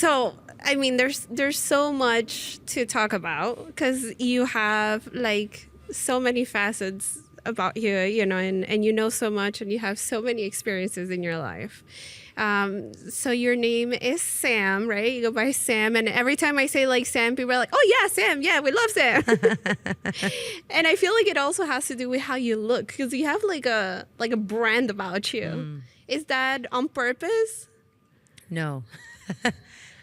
So, I mean, there's so much to talk about because you have like so many facets about you, and you know so much and you have so many experiences in your life. So your name is Sam, right? You go by Sam, and every time I say like Sam, people are like, "Oh yeah, Sam, yeah, we love Sam." And I feel like it also has to do with how you look because you have like a brand about you. Is that on purpose? No.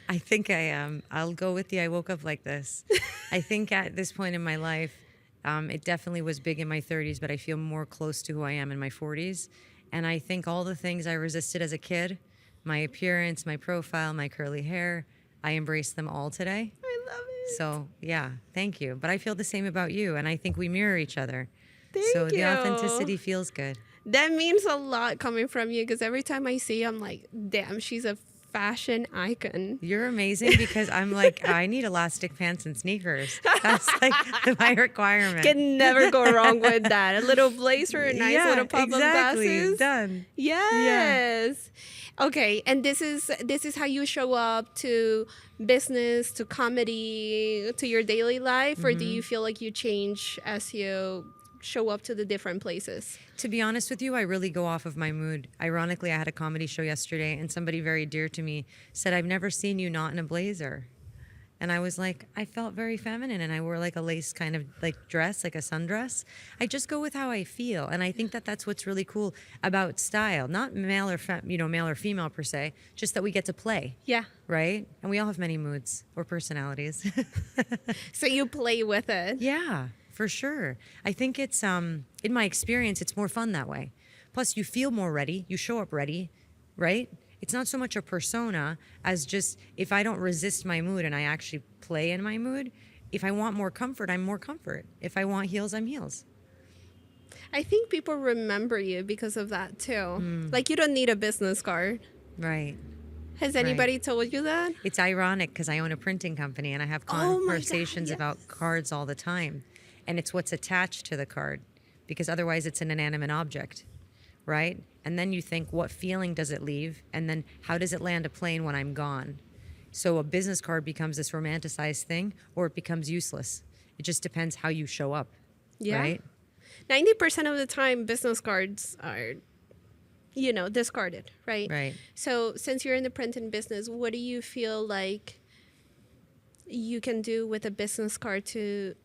I think I am. I'll go with the I woke up like this. I think at this point in my life, it definitely was big in my 30s, but I feel more close to who I am in my 40s. And I think all the things I resisted as a kid, my appearance, my profile, my curly hair, I embrace them all today. I love it. So, yeah, thank you. But I feel the same about you, and I think we mirror each other. Thank so you. the authenticity feels good. That means a lot coming from you because every time I see you, I'm like, damn, she's a fashion icon. You're amazing because I'm like, I need elastic pants and sneakers. That's like my requirement. Can never go wrong with that. A little blazer, a nice little pop-up glasses. Done. Yes. Yeah. Okay, and this is how you show up to business, to comedy, to your daily life, or do you feel like you change as you show up to the different places? To be honest with you, I really go off of my mood. Ironically, I had a comedy show yesterday and somebody very dear to me said, "I've never seen you not in a blazer." And I was like, I felt very feminine and I wore like a lace kind of like dress, like a sundress. I just go with how I feel. And I think that that's what's really cool about style, not male or male or female per se, just that we get to play. Yeah. Right? And we all have many moods or personalities. So you play with it. Yeah. For sure. I think it's, in my experience, it's more fun that way. Plus, you feel more ready. You show up ready, right? It's not so much a persona as just if I don't resist my mood and I actually play in my mood, if I want more comfort, I'm more comfort. If I want heels, I'm heels. I think people remember you because of that too. Like you don't need a business card. Right. Has anybody told you that? It's ironic because I own a printing company and I have conversations about cards all the time. And it's what's attached to the card because otherwise it's an inanimate object, right? And then you think, what feeling does it leave? And then how does it land a plane when I'm gone? So a business card becomes this romanticized thing or it becomes useless. It just depends how you show up, right? 90% of the time, business cards are, discarded, right? Right. So since you're in the printing business, what do you feel like you can do with a business card to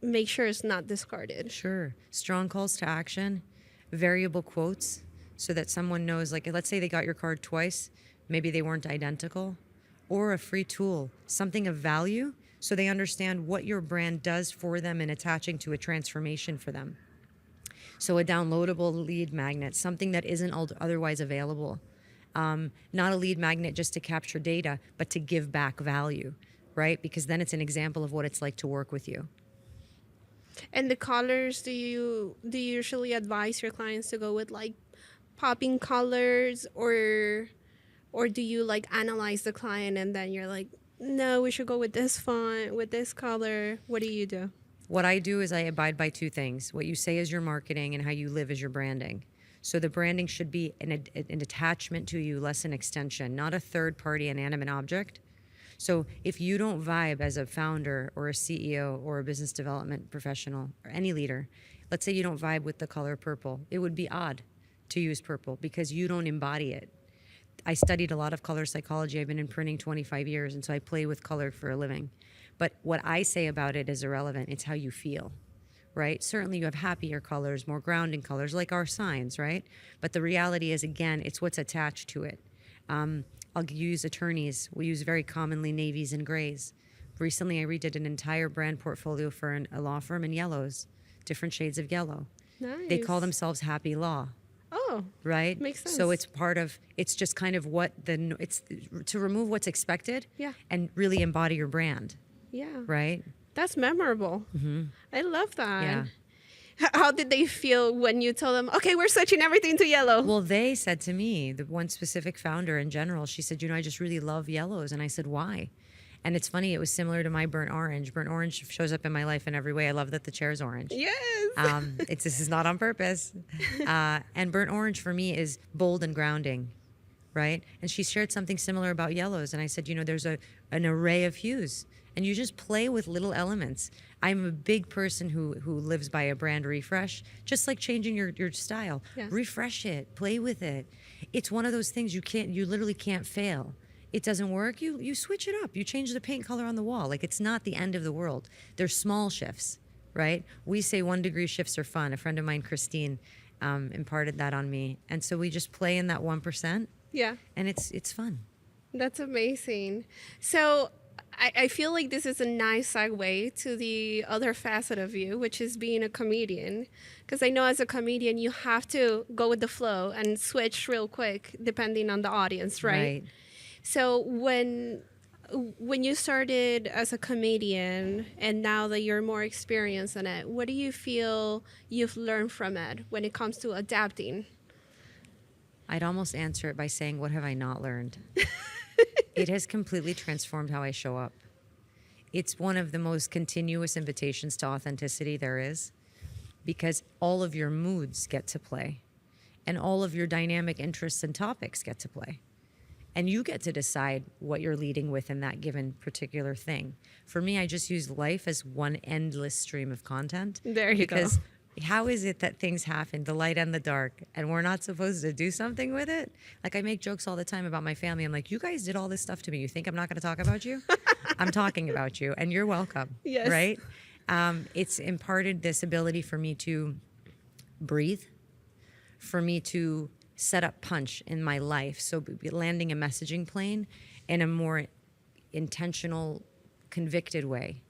make sure it's not discarded? Sure. Strong calls to action, variable quotes so that someone knows, like, let's say they got your card twice, maybe they weren't identical, or a free tool, something of value so they understand what your brand does for them and attaching to a transformation for them. So a downloadable lead magnet, something that isn't otherwise available. Not a lead magnet just to capture data, but to give back value, right? Because then it's an example of what it's like to work with you. And the colors, do you usually advise your clients to go with like popping colors or do you like analyze the client and then you're like, no, we should go with this font, with this color? What do you do? What I do is I abide by two things. What you say is your marketing and how you live is your branding. So the branding should be an attachment to you, less an extension, not a third-party inanimate object. So if you don't vibe as a founder or a CEO or a business development professional or any leader, let's say you don't vibe with the color purple, it would be odd to use purple because you don't embody it. I studied a lot of color psychology. I've been in printing 25 years, and so I play with color for a living. But what I say about it is irrelevant. It's how you feel, right? Certainly you have happier colors, more grounding colors, like our signs, right? But the reality is, again, it's what's attached to it. I'll use attorneys. We use very commonly navies and grays. Recently, I redid an entire brand portfolio for a law firm in yellows, different shades of yellow. Nice. They call themselves Happy Law. Oh, right? Makes sense. So it's just kind of it's to remove what's expected and really embody your brand. Yeah. Right? That's memorable. Mm-hmm. I love that. Yeah. How did they feel when you told them, okay, we're switching everything to yellow? Well, they said to me, the one specific founder in general, she said, I just really love yellows. And I said, why? And it's funny, it was similar to my burnt orange. Burnt orange shows up in my life in every way. I love that the chair's orange. Yes. This is not on purpose. And burnt orange for me is bold and grounding, right? And she shared something similar about yellows. And I said, there's an array of hues. And you just play with little elements. I'm a big person who lives by a brand refresh, just like changing your style. Yes. Refresh it, play with it. It's one of those things you literally can't fail. It doesn't work, you switch it up. You change the paint color on the wall. Like, it's not the end of the world. There's small shifts, right? We say 1 degree shifts are fun. A friend of mine, Christine, imparted that on me. And so we just play in that 1%. Yeah. And it's fun. That's amazing. So I feel like this is a nice segue to the other facet of you, which is being a comedian. Because I know as a comedian, you have to go with the flow and switch real quick depending on the audience, right? So when you started as a comedian and now that you're more experienced in it, what do you feel you've learned from it when it comes to adapting? I'd almost answer it by saying, what have I not learned? It has completely transformed how I show up. It's one of the most continuous invitations to authenticity there is, because all of your moods get to play and all of your dynamic interests and topics get to play. And you get to decide what you're leading with in that given particular thing. For me, I just use life as one endless stream of content. There you go. Because how is it that things happen, the light and the dark, and we're not supposed to do something with it? Like, I make jokes all the time about my family. I'm like, you guys did all this stuff to me. You think I'm not going to talk about you? I'm talking about you, and you're welcome. Yes. Right? It's imparted this ability for me to breathe, for me to set up punch in my life. So landing a messaging plane in a more intentional, convicted way.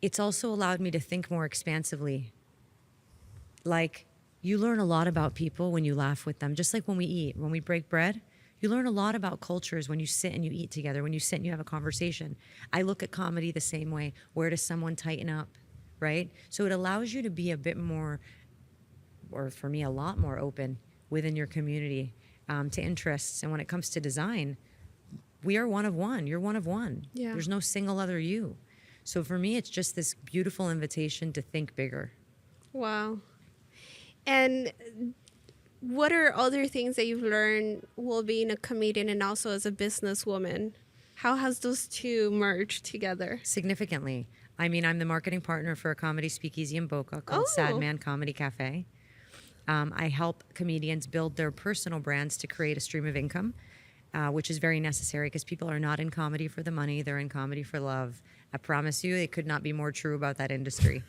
It's also allowed me to think more expansively. Like, you learn a lot about people when you laugh with them. Just like when we eat, when we break bread, you learn a lot about cultures when you sit and you eat together, when you sit and you have a conversation. I look at comedy the same way. Where does someone tighten up, right? So it allows you to be a bit more, or for me, a lot more open within your community to interests. And when it comes to design, we are one of one. You're one of one. Yeah. There's no single other you. So for me, it's just this beautiful invitation to think bigger. Wow. And what are other things that you've learned while being a comedian and also as a businesswoman? How has those two merged together? Significantly. I mean, I'm the marketing partner for a comedy speakeasy in Boca called Sad Man Comedy Cafe. I help comedians build their personal brands to create a stream of income, which is very necessary because people are not in comedy for the money. They're in comedy for love. I promise you, it could not be more true about that industry.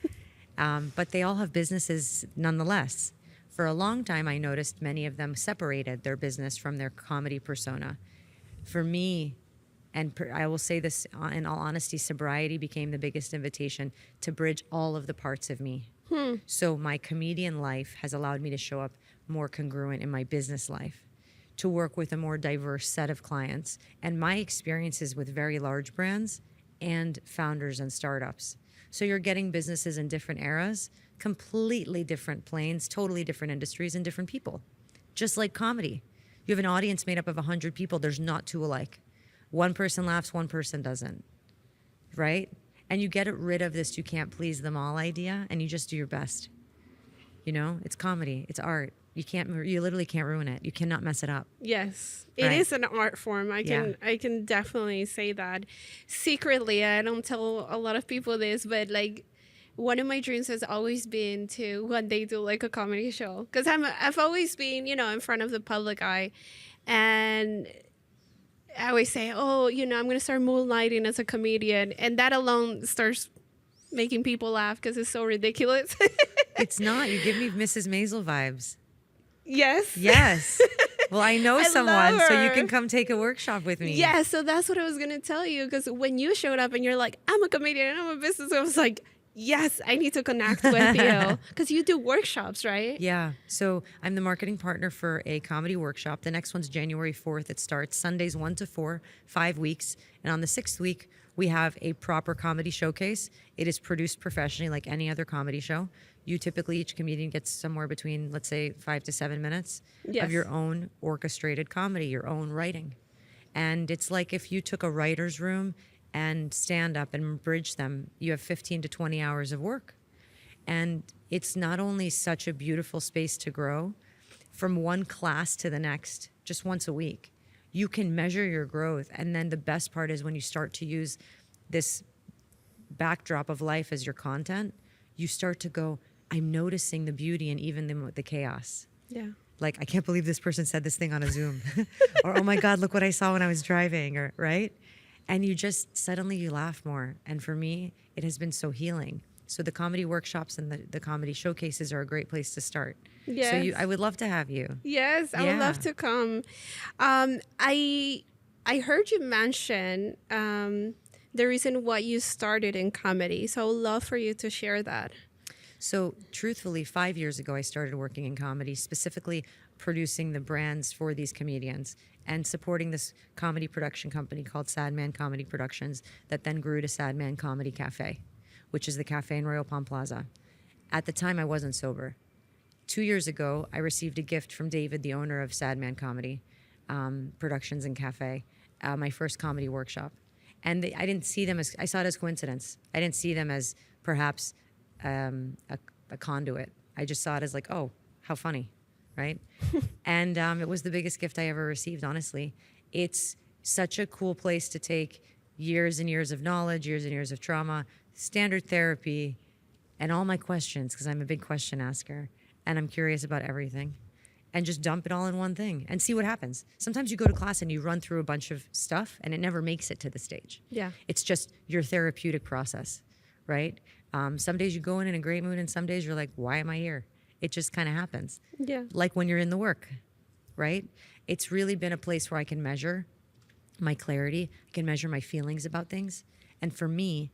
But they all have businesses nonetheless. For a long time, I noticed many of them separated their business from their comedy persona. For me, and I will say this in all honesty, sobriety became the biggest invitation to bridge all of the parts of me. So my comedian life has allowed me to show up more congruent in my business life, to work with a more diverse set of clients, and my experiences with very large brands and founders and startups. So you're getting businesses in different eras, completely different planes, totally different industries, and different people. Just like comedy. You have an audience made up of 100 people. There's not two alike. One person laughs, one person doesn't. Right? And you get rid of this you can't please them all idea, and you just do your best. You know, it's comedy, it's art. You literally can't ruin it. You cannot mess it up. Yes, it is an art form. I can definitely say that. Secretly, I don't tell a lot of people this, but like, one of my dreams has always been to one day do like a comedy show, because I've always been, in front of the public eye, and I always say, I'm going to start moonlighting as a comedian, and that alone starts making people laugh because it's so ridiculous. It's not. You give me Mrs. Maisel vibes. Yes. Yes. Well, I know someone, so you her. can come take a workshop with me. Yeah, so that's what I was going to tell you, because when you showed up and you're like, I'm a comedian and I'm a business, I was like, yes, I need to connect with you, because you do workshops, right? Yeah. So I'm the marketing partner for a comedy workshop. The next one's January 4th. It starts Sundays 1 to 4, 5 weeks. And on the 6th week, we have a proper comedy showcase. It is produced professionally like any other comedy show. Each comedian gets somewhere between, let's say, 5 to 7 minutes of your own orchestrated comedy, your own writing. And it's like if you took a writer's room and stand up and bridge them, you have 15 to 20 hours of work. And it's not only such a beautiful space to grow from one class to the next, just once a week. You can measure your growth. And then the best part is when you start to use this backdrop of life as your content, you start to go, I'm noticing the beauty and even the chaos. Yeah. Like, I can't believe this person said this thing on a Zoom. Or, oh my God, look what I saw when I was driving, or right? And you just suddenly you laugh more. And for me, it has been so healing. So the comedy workshops and the comedy showcases are a great place to start. Yes. So I would love to have you. Yes, I would Yeah. love to come. I heard you mention the reason why you started in comedy. So I would love for you to share that. So truthfully, 5 years ago, I started working in comedy, specifically producing the brands for these comedians and supporting this comedy production company called Sad Man Comedy Productions that then grew to Sad Man Comedy Cafe, which is the cafe in Royal Palm Plaza. At the time, I wasn't sober. 2 years ago, I received a gift from David, the owner of Sad Man Comedy Productions and Cafe, my first comedy workshop. And I didn't see them as, I saw it as coincidence. I didn't see them as perhaps a conduit. I just saw it as like, oh, how funny, right? And it was the biggest gift I ever received, honestly. It's such a cool place to take years and years of knowledge, years and years of trauma, standard therapy, and all my questions, because I'm a big question asker, and I'm curious about everything, and just dump it all in one thing and see what happens. Sometimes you go to class and you run through a bunch of stuff, and it never makes it to the stage. Yeah. It's just your therapeutic process, right? Some days you go in a great mood, and some days you're like, why am I here? It just kind of happens. Yeah. Like when you're in the work, right? It's really been a place where I can measure my clarity. I can measure my feelings about things. And for me,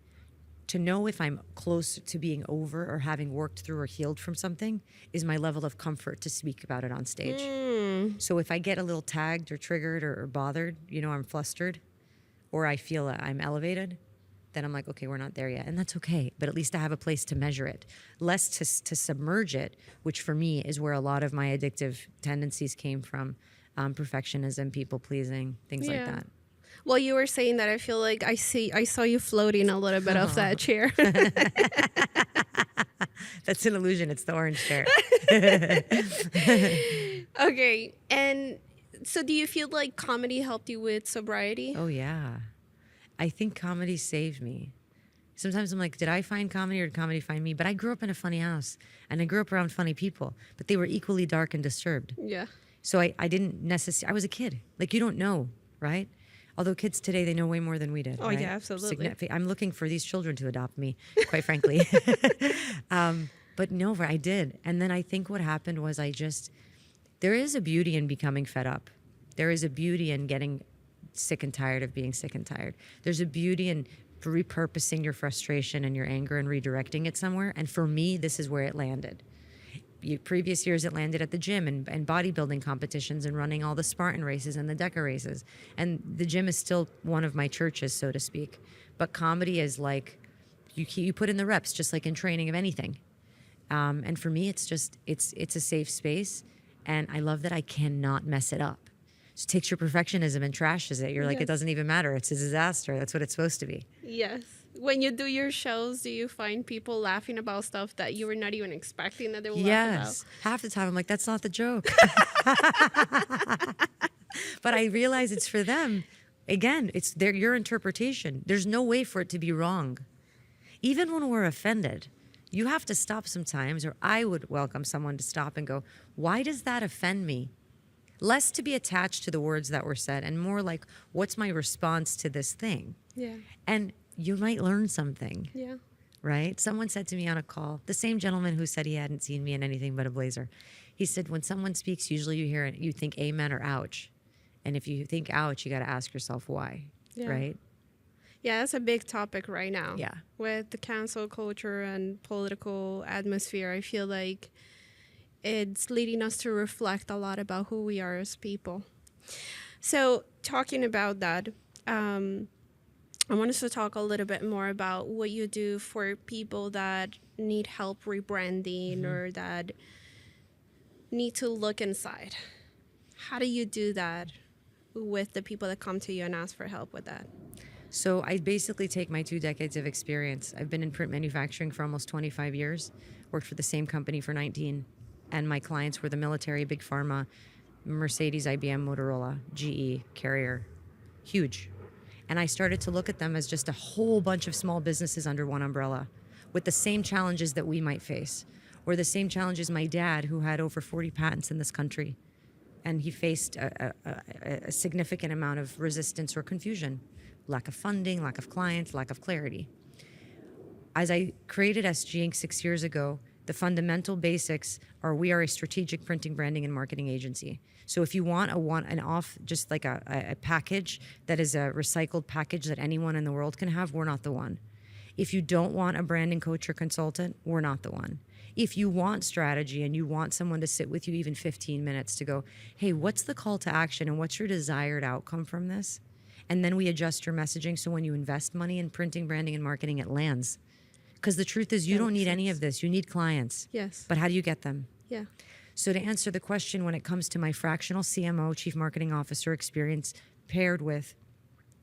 to know if I'm close to being over or having worked through or healed from something is my level of comfort to speak about it on stage. So if I get a little tagged or triggered or bothered, I'm flustered, or I feel I'm elevated, then I'm like, okay, we're not there yet. And that's okay. But at least I have a place to measure it. Less to submerge it, which for me is where a lot of my addictive tendencies came from. Perfectionism, people pleasing, things like that. Well, you were saying that I feel like I saw you floating a little bit off that chair. That's an illusion. It's the orange chair. Okay. And so do you feel like comedy helped you with sobriety? Oh, yeah. I think comedy saved me. Sometimes I'm like, did I find comedy or did comedy find me? But I grew up in a funny house and I grew up around funny people, but they were equally dark and disturbed. Yeah. So I didn't necessarily, I was a kid. Like, you don't know, right? Although kids today, they know way more than we did. Oh, right? yeah, absolutely. I'm looking for these children to adopt me, quite frankly. But no, I did. And then I think what happened was there is a beauty in becoming fed up. There is a beauty in getting sick and tired of being sick and tired. There's a beauty in repurposing your frustration and your anger and redirecting it somewhere. And for me, this is where it landed. Previous years, it landed at the gym and bodybuilding competitions and running all the Spartan races and the DECA races. And the gym is still one of my churches, so to speak. But comedy is like, you put in the reps, just like in training of anything. And for me, it's a safe space. And I love that I cannot mess it up. It takes your perfectionism and trashes it. You're like, it doesn't even matter. It's a disaster. That's what it's supposed to be. Yes. When you do your shows, do you find people laughing about stuff that you were not even expecting that they will laugh about? Half the time I'm like, that's not the joke. But I realize it's for them. Again, it's your interpretation. There's no way for it to be wrong. Even when we're offended, you have to stop sometimes, or I would welcome someone to stop and go, why does that offend me? Less to be attached to the words that were said and more like, what's my response to this thing? Yeah. And you might learn something. Yeah. Right? Someone said to me on a call, the same gentleman who said he hadn't seen me in anything but a blazer. He said, when someone speaks, usually you hear it, you think amen or ouch. And if you think ouch, you got to ask yourself why. Yeah. Right? Yeah, that's a big topic right now. Yeah. With the cancel culture and political atmosphere, I feel like it's leading us to reflect a lot about who we are as people. So talking about that, I want us to talk a little bit more about what you do for people that need help rebranding or that need to look inside. How do you do that with the people that come to you and ask for help with that? So I basically take my 2 decades of experience. I've been in print manufacturing for almost 25 years, worked for the same company for 19, and my clients were the military, big pharma, Mercedes, IBM, Motorola, GE, Carrier, huge. And I started to look at them as just a whole bunch of small businesses under one umbrella with the same challenges that we might face, or the same challenges my dad, who had over 40 patents in this country, and he faced a significant amount of resistance or confusion, lack of funding, lack of clients, lack of clarity. As I created SG Inc. 6 years ago, the fundamental basics are we are a strategic printing, branding, and marketing agency. So if you want just like a package that is a recycled package that anyone in the world can have, we're not the one. If you don't want a branding coach or consultant, we're not the one. If you want strategy and you want someone to sit with you even 15 minutes to go, hey, what's the call to action and what's your desired outcome from this? And then we adjust your messaging so when you invest money in printing, branding, and marketing, it lands. Because the truth is you don't need any of this. You need clients. Yes. But how do you get them? Yeah. So to answer the question, when it comes to my fractional CMO, Chief Marketing Officer experience paired with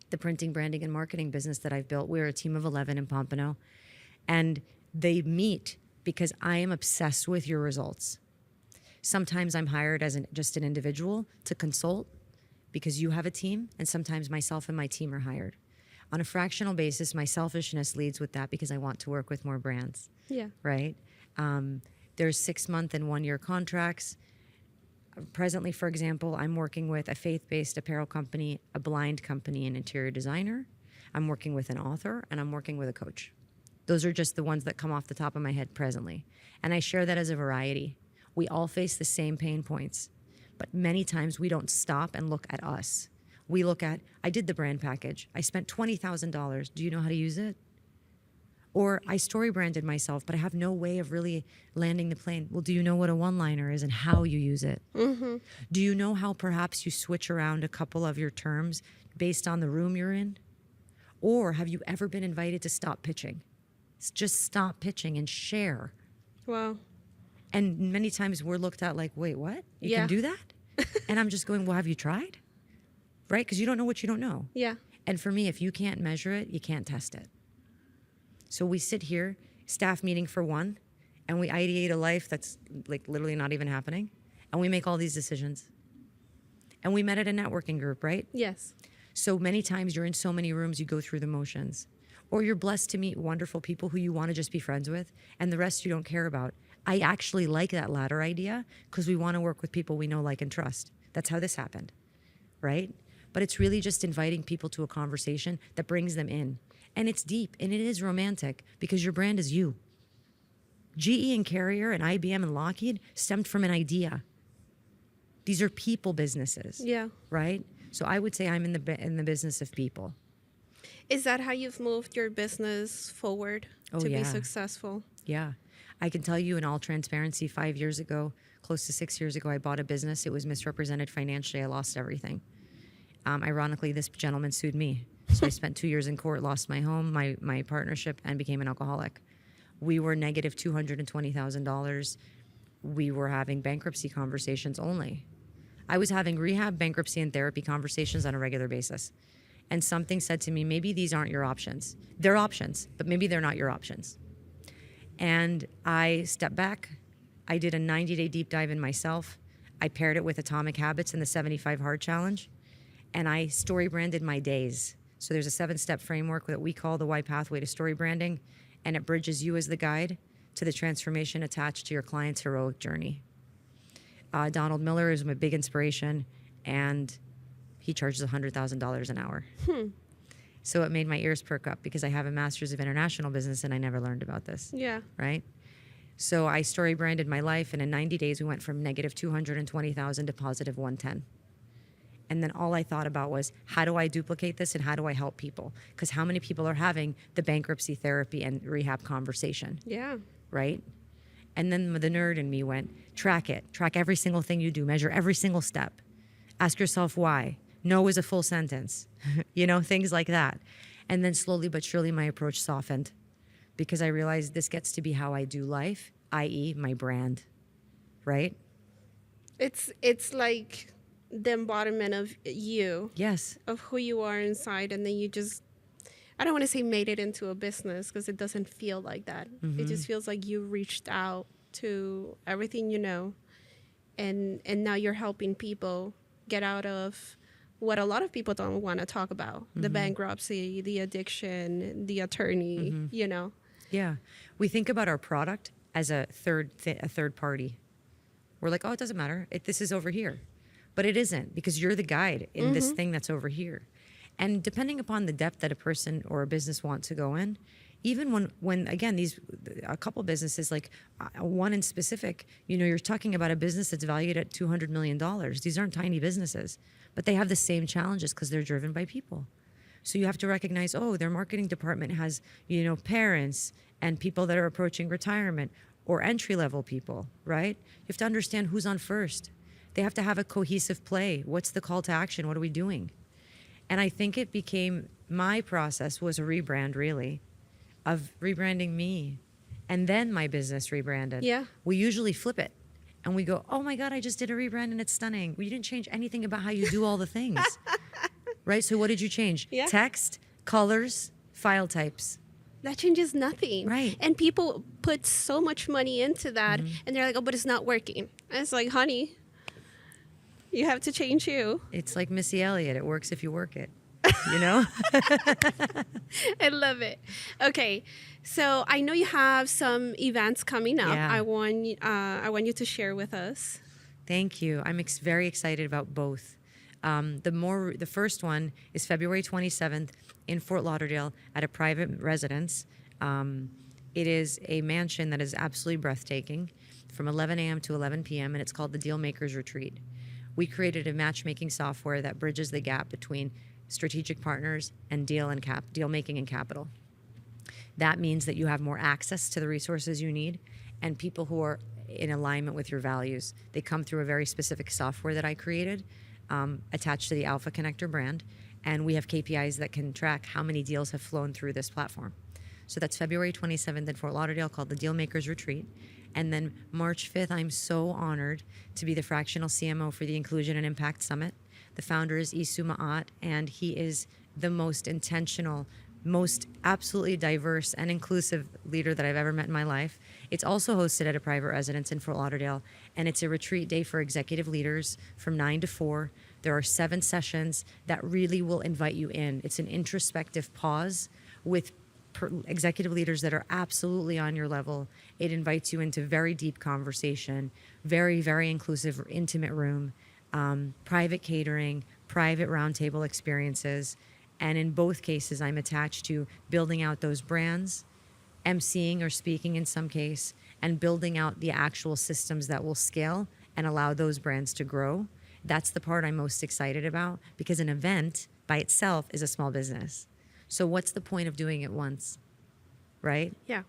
the printing, branding, and marketing business that I've built, we're a team of 11 in Pompano. And they meet because I am obsessed with your results. Sometimes I'm hired as just an individual to consult because you have a team, and sometimes myself and my team are hired. On a fractional basis, my selfishness leads with that because I want to work with more brands. Yeah. Right? There's 6-month and 1-year contracts. Presently, for example, I'm working with a faith-based apparel company, a blind company, an interior designer. I'm working with an author, and I'm working with a coach. Those are just the ones that come off the top of my head presently. And I share that as a variety. We all face the same pain points, but many times we don't stop and look at us. We look at, I did the brand package. I spent $20,000. Do you know how to use it? Or I story branded myself, but I have no way of really landing the plane. Well, do you know what a one-liner is and how you use it? Mm-hmm. Do you know how perhaps you switch around a couple of your terms based on the room you're in? Or have you ever been invited to stop pitching? Just stop pitching and share. Wow. And many times we're looked at like, wait, what? You Yeah. can do that? And I'm just going, well, have you tried? Right? Because you don't know what you don't know. Yeah. And for me, if you can't measure it, you can't test it. So we sit here, staff meeting for one, and we ideate a life that's like literally not even happening. And we make all these decisions. And we met at a networking group, right? Yes. So many times you're in so many rooms, you go through the motions. Or you're blessed to meet wonderful people who you want to just be friends with, and the rest you don't care about. I actually like that latter idea because we want to work with people we know, like, and trust. That's how this happened, right? But it's really just inviting people to a conversation that brings them in. And it's deep, and it is romantic because your brand is you. GE and Carrier and IBM and Lockheed stemmed from an idea. These are people businesses, Yeah. right? So I would say I'm in the business of people. Is that how you've moved your business forward to be yeah. successful? Yeah. I can tell you in all transparency, 5 years ago, close to 6 years ago, I bought a business. It was misrepresented financially. I lost everything. Ironically, this gentleman sued me. So I spent 2 years in court, lost my home, my partnership, and became an alcoholic. We were negative $220,000. We were having bankruptcy conversations only. I was having rehab, bankruptcy, and therapy conversations on a regular basis. And something said to me, maybe these aren't your options. They're options, but maybe they're not your options. And I stepped back. I did a 90-day deep dive in myself. I paired it with Atomic Habits and the 75 Hard Challenge. And I story branded my days. So there's a 7-step framework that we call the Y Pathway to Story Branding, and it bridges you as the guide to the transformation attached to your client's heroic journey. Donald Miller is my big inspiration, and he charges $100,000 an hour. So it made my ears perk up because I have a master's of international business and I never learned about this. Yeah. Right? So I story branded my life, and in 90 days we went from negative 220,000 to positive 110. And then all I thought about was, how do I duplicate this and how do I help people? Because how many people are having the bankruptcy therapy and rehab conversation? Yeah. Right? And then the nerd in me went, track it. Track every single thing you do. Measure every single step. Ask yourself why. No is a full sentence. Things like that. And then slowly but surely my approach softened because I realized this gets to be how I do life, i.e. my brand. Right? It's like the embodiment of you. Yes. Of who you are inside, and then you just, I don't want to say made it into a business because it doesn't feel like that. Mm-hmm. It just feels like you reached out to everything you know and now you're helping people get out of what a lot of people don't want to talk about, the bankruptcy, the addiction, the attorney, you know. Yeah. We think about our product as a third party. We're like, oh, it doesn't matter. This is over here. But it isn't, because you're the guide in this thing that's over here. And depending upon the depth that a person or a business wants to go in, even when again, a couple businesses, like one in specific, you know, you're talking about a business that's valued at $200 million. These aren't tiny businesses, but they have the same challenges because they're driven by people. So you have to recognize, oh, their marketing department has, you know, parents and people that are approaching retirement or entry-level people, right? You have to understand who's on first. They have to have a cohesive play. What's the call to action? What are we doing? And I think it became, my process was a rebrand, really, of rebranding me. And then my business rebranded. Yeah. We usually flip it. And we go, oh my God, I just did a rebrand and it's stunning. Well, you didn't change anything about how you do all the things. Right? So what did you change? Yeah. Text, colors, file types. That changes nothing. Right. And people put so much money into that, and they're like, oh, but it's not working. And it's like, honey, you have to change you. It's like Missy Elliott. It works if you work it. You know? I love it. Okay, so I know you have some events coming up. Yeah. I want you to share with us. Thank you. I'm very excited about both. The first one is February 27th in Fort Lauderdale at a private residence. It is a mansion that is absolutely breathtaking from 11 a.m. to 11 p.m. and it's called the Deal Makers Retreat. We created a matchmaking software that bridges the gap between strategic partners and deal making and capital. That means that you have more access to the resources you need and people who are in alignment with your values. They come through a very specific software that I created, attached to the Alpha Connector brand, and we have KPIs that can track how many deals have flown through this platform. So that's February 27th in Fort Lauderdale, called the Deal Makers Retreat. And then March 5th, I'm so honored to be the fractional CMO for the Inclusion and Impact Summit. The founder is Isu Ma'at, and he is the most intentional, most absolutely diverse and inclusive leader that I've ever met in my life. It's also hosted at a private residence in Fort Lauderdale, and it's a retreat day for executive leaders from 9 to 4. There are 7 sessions that really will invite you in. It's an introspective pause with executive leaders that are absolutely on your level. It invites you into very deep conversation, very, very inclusive, intimate room, private catering, private roundtable experiences. And in both cases, I'm attached to building out those brands, emceeing or speaking in some case, and building out the actual systems that will scale and allow those brands to grow. That's the part I'm most excited about, because an event by itself is a small business. So what's the point of doing it once, right? Yeah.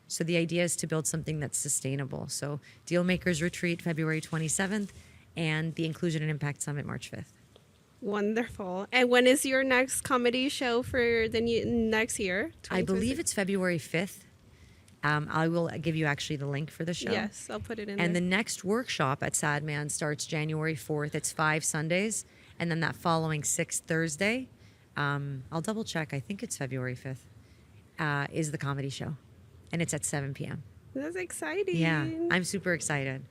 So the idea is to build something that's sustainable. So Deal Makers Retreat, February 27th, and the Inclusion and Impact Summit, March 5th. Wonderful. And when is your next comedy show for the next year? I believe it's February 5th. I will give you actually the link for the show. Yes, I'll put it in And there. the next workshop at Sad Man starts January 4th. It's 5 Sundays. And then that following 6th Thursday, I'll double check. I think it's February 5th, is the comedy show. And it's at 7 p.m. That's exciting. Yeah, I'm super excited.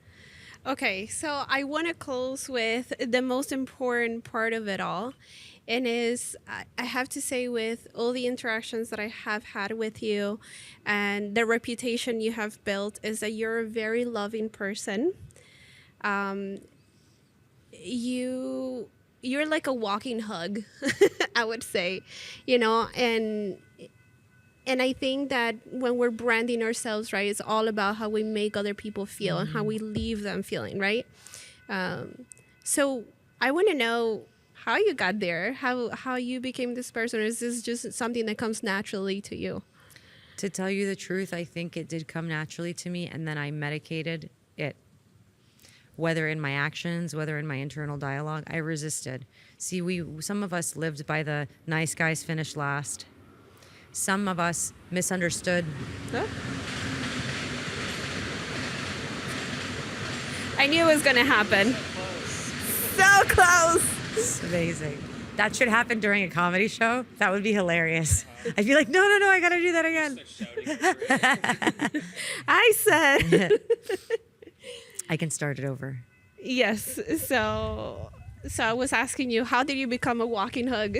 Okay, so I want to close with the most important part of it all. And I have to say, with all the interactions that I have had with you and the reputation you have built, is that you're a very loving person. You're like a walking hug, I would say, and I think that when we're branding ourselves, right, it's all about how we make other people feel and how we leave them feeling, right? So I want to know how you got there, how you became this person. Or is this just something that comes naturally to you? To tell you the truth, I think it did come naturally to me, and then I medicated it. Whether in my actions, whether in my internal dialogue, I resisted. See, some of us lived by the nice guys finish last. Some of us misunderstood. Huh? I knew it was going to happen. So close. It's amazing. That should happen during a comedy show. That would be hilarious. I'd be like, no, I got to do that again. I said. I can start it over. Yes. So I was asking you, how did you become a walking hug?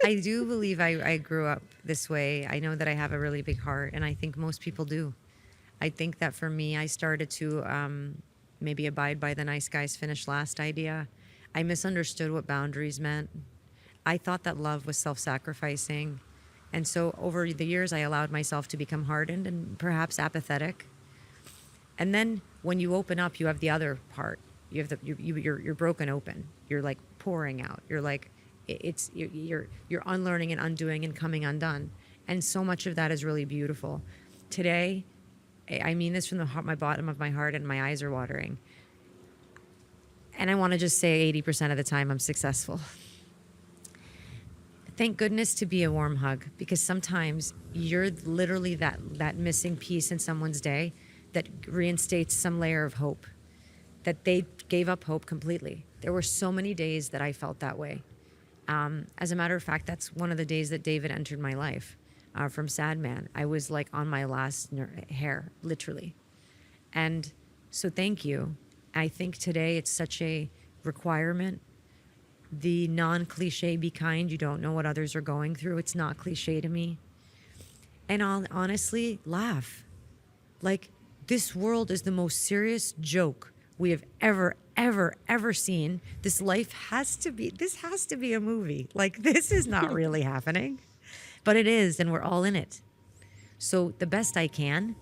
I do believe I grew up this way. I know that I have a really big heart, and I think most people do. I think that for me, I started to maybe abide by the nice guys finish last idea. I misunderstood what boundaries meant. I thought that love was self sacrificing. And so over the years, I allowed myself to become hardened and perhaps apathetic. And then when you open up, you have the other part. You have you're broken open. You're like pouring out. You're like you're unlearning and undoing and coming undone. And so much of that is really beautiful. Today, I mean this from the heart, my bottom of my heart, and my eyes are watering. And I want to just say 80% of the time I'm successful. Thank goodness to be a warm hug, because sometimes you're literally that missing piece in someone's day that reinstates some layer of hope, that they gave up hope completely. There were so many days that I felt that way. As a matter of fact, that's one of the days that David entered my life from Sad Man. I was like on my last hair, literally. And so thank you. I think today it's such a requirement. The non-cliche, be kind, you don't know what others are going through. It's not cliche to me. And honestly, laugh. Like, this world is the most serious joke we have ever seen. This has to be a movie. Like, this is not really happening, but it is, and we're all in it. So the best I can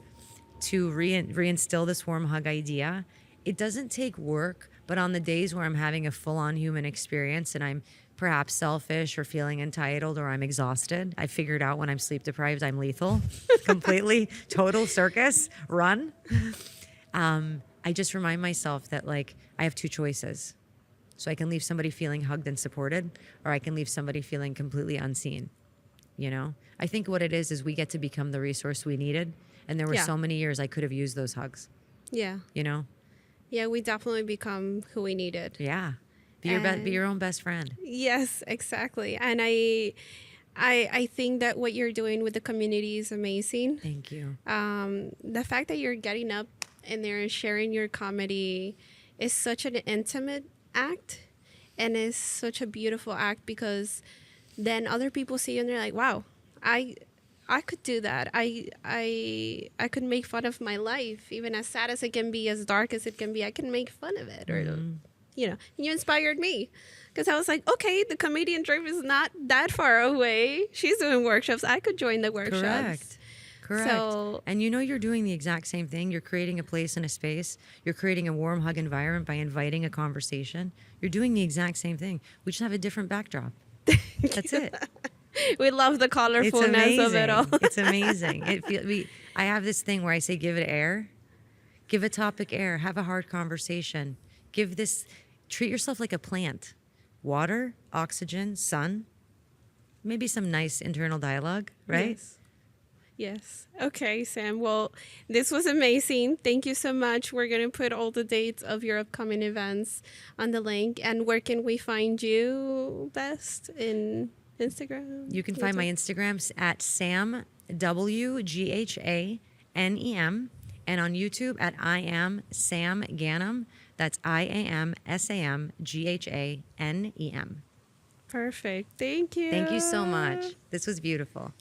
to reinstill this warm hug idea. It doesn't take work, but on the days where I'm having a full-on human experience and I'm perhaps selfish or feeling entitled or I'm exhausted, I figured out when I'm sleep deprived, I'm lethal, completely, total circus, run. I just remind myself that, like, I have two choices. So I can leave somebody feeling hugged and supported, or I can leave somebody feeling completely unseen. You know, I think what it is we get to become the resource we needed. And there were so many years I could have used those hugs. Yeah. You know? Yeah, we definitely become who we needed. Yeah. Be your own best friend. Yes, exactly. And I think that what you're doing with the community is amazing. Thank you. The fact that you're getting up in there and sharing your comedy is such an intimate act, and is such a beautiful act, because then other people see you and they're like, wow, I could do that. I could make fun of my life, even as sad as it can be, as dark as it can be. I can make fun of it, or you know. And you inspired me, because I was like, okay, the comedian dream is not that far away. She's doing workshops. I could join the workshops. Correct. So, and you know, you're doing the exact same thing. You're creating a place and a space. You're creating a warm hug environment by inviting a conversation. You're doing the exact same thing. We just have a different backdrop. That's it. We love the colorfulness of it all. It's amazing. I have this thing where I say, give it air, give a topic air, have a hard conversation, treat yourself like a plant, water, oxygen, sun, maybe some nice internal dialogue, right? Yes. Okay, Sam. Well, this was amazing. Thank you so much. We're going to put all the dates of your upcoming events on the link. And where can we find you best? In Instagram? You can find my Instagrams at Sam WGHANEM, and on YouTube at I am Sam Ghanem. That's IAMSAMGHANEM. Perfect. Thank you. Thank you so much. This was beautiful.